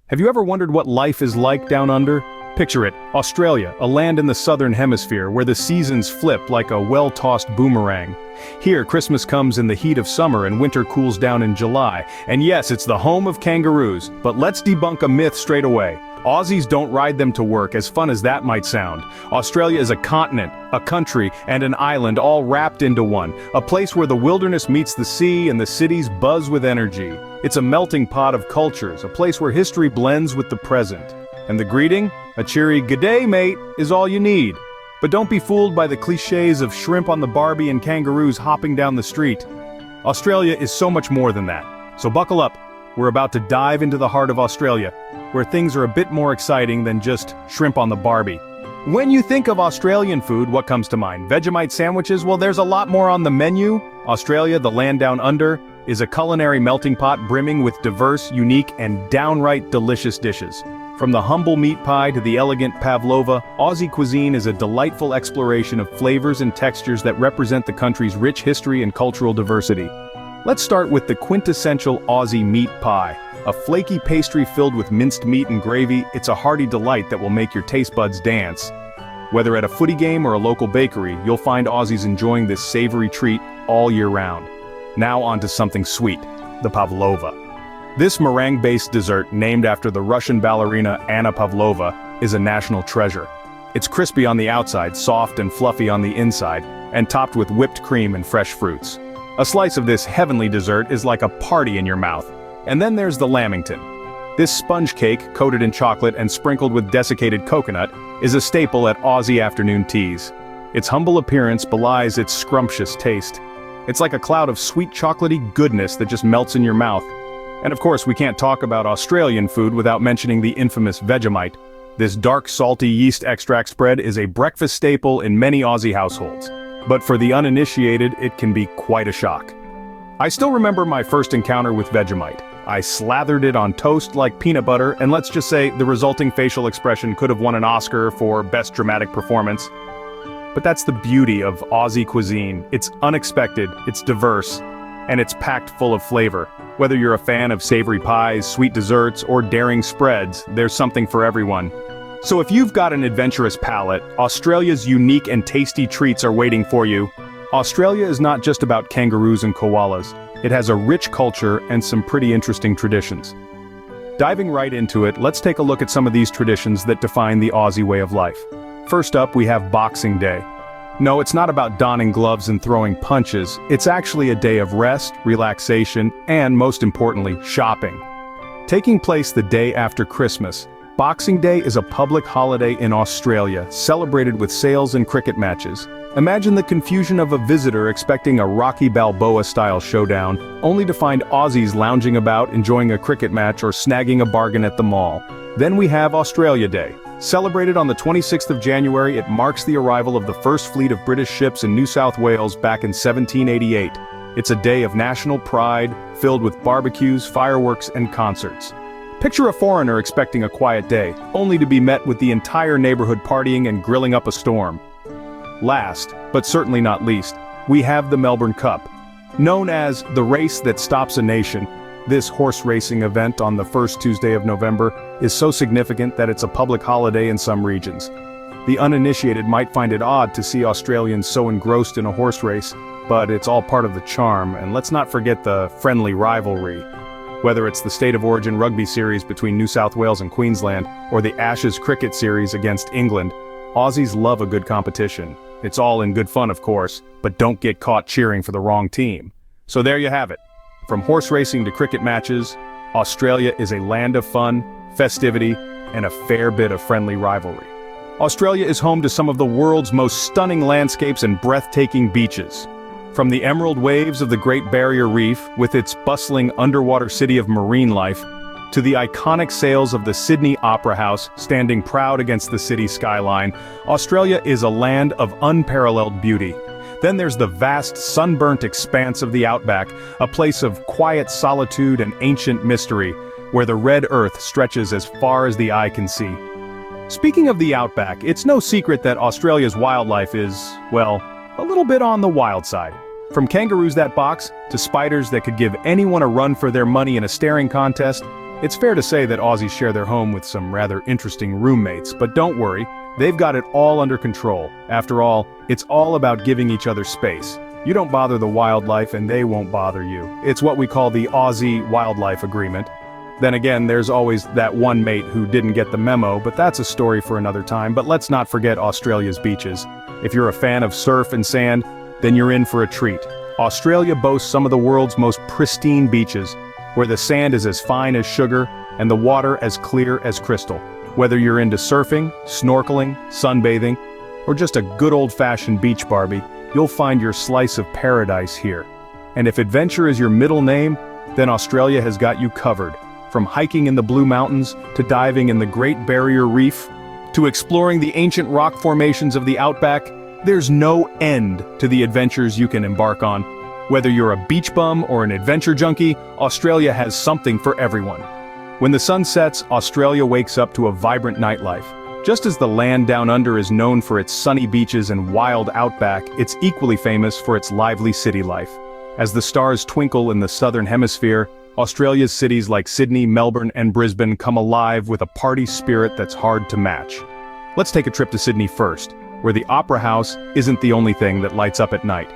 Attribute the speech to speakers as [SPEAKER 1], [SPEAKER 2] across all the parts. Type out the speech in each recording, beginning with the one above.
[SPEAKER 1] Have you ever wondered what life is like down under? Picture it, Australia, a land in the southern hemisphere where the seasons flip like a well-tossed boomerang. Here, Christmas comes in the heat of summer and winter cools down in July. And yes, it's the home of kangaroos, but let's debunk a myth straight away. Aussies don't ride them to work, as fun as that might sound. Australia is a continent, a country, and an island all wrapped into one, a place where the wilderness meets the sea and the cities buzz with energy. It's a melting pot of cultures, a place where history blends with the present. And the greeting? A cheery "G'day, mate," is all you need. But don't be fooled by the cliches of shrimp on the barbie and kangaroos hopping down the street. Australia is so much more than that. So buckle up. We're about to dive into the heart of Australia, where things are a bit more exciting than just shrimp on the barbie. When you think of Australian food, what comes to mind? Vegemite sandwiches? Well, there's a lot more on the menu. Australia, the land down under, is a culinary melting pot brimming with diverse, unique, and downright delicious dishes. From the humble meat pie to the elegant pavlova, Aussie cuisine is a delightful exploration of flavors and textures that represent the country's rich history and cultural diversity. Let's start with the quintessential Aussie meat pie. A flaky pastry filled with minced meat and gravy, it's a hearty delight that will make your taste buds dance. Whether at a footy game or a local bakery, you'll find Aussies enjoying this savory treat all year round. Now on to something sweet, the pavlova. This meringue-based dessert, named after the Russian ballerina Anna Pavlova, is a national treasure. It's crispy on the outside, soft and fluffy on the inside, and topped with whipped cream and fresh fruits. A slice of this heavenly dessert is like a party in your mouth. And then there's the lamington. This sponge cake, coated in chocolate and sprinkled with desiccated coconut, is a staple at Aussie afternoon teas. Its humble appearance belies its scrumptious taste. It's like a cloud of sweet chocolatey goodness that just melts in your mouth. And of course, we can't talk about Australian food without mentioning the infamous Vegemite. This dark, salty yeast extract spread is a breakfast staple in many Aussie households. But for the uninitiated, it can be quite a shock. I still remember my first encounter with Vegemite. I slathered it on toast like peanut butter, and let's just say the resulting facial expression could have won an Oscar for Best Dramatic Performance. But that's the beauty of Aussie cuisine. It's unexpected, it's diverse, and it's packed full of flavor. Whether you're a fan of savory pies, sweet desserts, or daring spreads, there's something for everyone. So if you've got an adventurous palate, Australia's unique and tasty treats are waiting for you. Australia is not just about kangaroos and koalas. It has a rich culture and some pretty interesting traditions. Diving right into it, let's take a look at some of these traditions that define the Aussie way of life. First up, we have Boxing Day. No, it's not about donning gloves and throwing punches. It's actually a day of rest, relaxation, and most importantly, shopping. Taking place the day after Christmas, Boxing Day is a public holiday in Australia, celebrated with sales and cricket matches. Imagine the confusion of a visitor expecting a Rocky Balboa-style showdown, only to find Aussies lounging about enjoying a cricket match or snagging a bargain at the mall. Then we have Australia Day. Celebrated on the 26th of January, it marks the arrival of the first fleet of British ships in New South Wales back in 1788. It's a day of national pride, filled with barbecues, fireworks, and concerts. Picture a foreigner expecting a quiet day, only to be met with the entire neighborhood partying and grilling up a storm. Last, but certainly not least, we have the Melbourne Cup. Known as the race that stops a nation, this horse racing event on the first Tuesday of November is so significant that it's a public holiday in some regions. The uninitiated might find it odd to see Australians so engrossed in a horse race, but it's all part of the charm, and let's not forget the friendly rivalry. Whether it's the State of Origin rugby series between New South Wales and Queensland, or the Ashes cricket series against England, Aussies love a good competition. It's all in good fun, of course, but don't get caught cheering for the wrong team. So there you have it. From horse racing to cricket matches, Australia is a land of fun, festivity, and a fair bit of friendly rivalry. Australia is home to some of the world's most stunning landscapes and breathtaking beaches. From the emerald waves of the Great Barrier Reef, with its bustling underwater city of marine life, to the iconic sails of the Sydney Opera House standing proud against the city skyline, Australia is a land of unparalleled beauty. Then there's the vast, sunburnt expanse of the outback, a place of quiet solitude and ancient mystery, where the red earth stretches as far as the eye can see. Speaking of the outback, it's no secret that Australia's wildlife is, well, a little bit on the wild side. From kangaroos that box, to spiders that could give anyone a run for their money in a staring contest, It's fair to say that Aussies share their home with some rather interesting roommates, but don't worry, they've got it all under control. After all, it's all about giving each other space. You don't bother the wildlife and they won't bother you. It's what we call the Aussie Wildlife Agreement. Then again, there's always that one mate who didn't get the memo, but that's a story for another time. But let's not forget Australia's beaches. If you're a fan of surf and sand, then you're in for a treat. Australia boasts some of the world's most pristine beaches, where the sand is as fine as sugar and the water as clear as crystal. Whether you're into surfing, snorkeling, sunbathing, or just a good old-fashioned beach barbie, you'll find your slice of paradise here. And if adventure is your middle name, then Australia has got you covered. From hiking in the Blue Mountains, to diving in the Great Barrier Reef, to exploring the ancient rock formations of the outback, there's no end to the adventures you can embark on. Whether you're a beach bum or an adventure junkie, Australia has something for everyone. When the sun sets, Australia wakes up to a vibrant nightlife. Just as the land down under is known for its sunny beaches and wild outback, it's equally famous for its lively city life. As the stars twinkle in the southern hemisphere, Australia's cities like Sydney, Melbourne, and Brisbane come alive with a party spirit that's hard to match. Let's take a trip to Sydney first, where the Opera House isn't the only thing that lights up at night.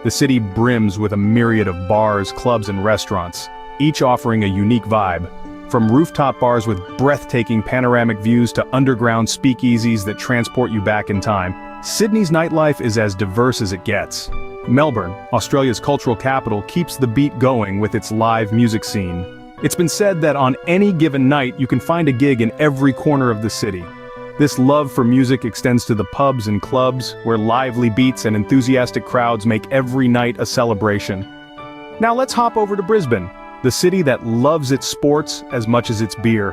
[SPEAKER 1] The city brims with a myriad of bars, clubs, and restaurants, each offering a unique vibe. From rooftop bars with breathtaking panoramic views to underground speakeasies that transport you back in time, Sydney's nightlife is as diverse as it gets. Melbourne, Australia's cultural capital, keeps the beat going with its live music scene. It's been said that on any given night you can find a gig in every corner of the city. This love for music extends to the pubs and clubs, where lively beats and enthusiastic crowds make every night a celebration. Now let's hop over to Brisbane, the city that loves its sports as much as its beer.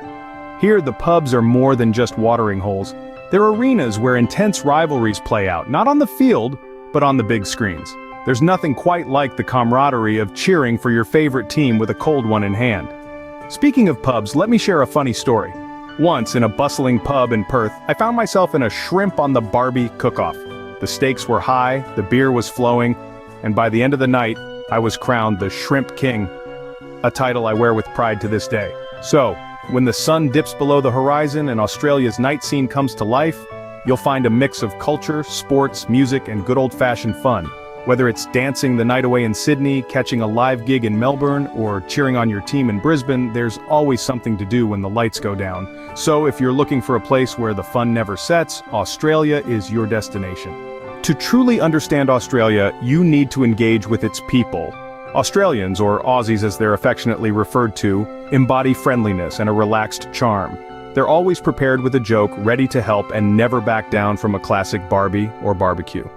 [SPEAKER 1] Here the pubs are more than just watering holes. They're arenas where intense rivalries play out, not on the field, but on the big screens. There's nothing quite like the camaraderie of cheering for your favorite team with a cold one in hand. Speaking of pubs, let me share a funny story. Once, in a bustling pub in Perth, I found myself in a shrimp on the Barbie cook-off. The stakes were high, the beer was flowing, and by the end of the night, I was crowned the Shrimp King, a title I wear with pride to this day. So, when the sun dips below the horizon and Australia's night scene comes to life, you'll find a mix of culture, sports, music, and good old-fashioned fun. Whether it's dancing the night away in Sydney, catching a live gig in Melbourne, or cheering on your team in Brisbane, there's always something to do when the lights go down. So if you're looking for a place where the fun never sets, Australia is your destination. To truly understand Australia, you need to engage with its people. Australians, or Aussies as they're affectionately referred to, embody friendliness and a relaxed charm. They're always prepared with a joke, ready to help, and never back down from a classic Barbie or barbecue.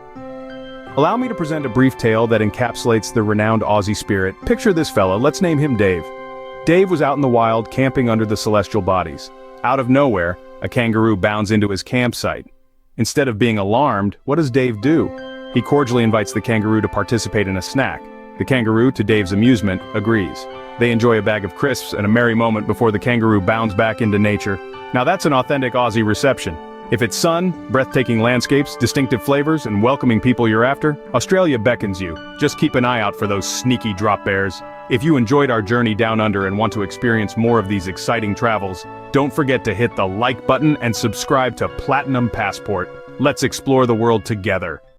[SPEAKER 1] Allow me to present a brief tale that encapsulates the renowned Aussie spirit. Picture this fella, let's name him Dave. Dave was out in the wild, camping under the celestial bodies. Out of nowhere, a kangaroo bounds into his campsite. Instead of being alarmed, what does Dave do? He cordially invites the kangaroo to participate in a snack. The kangaroo, to Dave's amusement, agrees. They enjoy a bag of crisps and a merry moment before the kangaroo bounds back into nature. Now that's an authentic Aussie reception. If it's sun, breathtaking landscapes, distinctive flavors, and welcoming people you're after, Australia beckons you. Just keep an eye out for those sneaky drop bears. If you enjoyed our journey down under and want to experience more of these exciting travels, don't forget to hit the like button and subscribe to Platinum Passport. Let's explore the world together.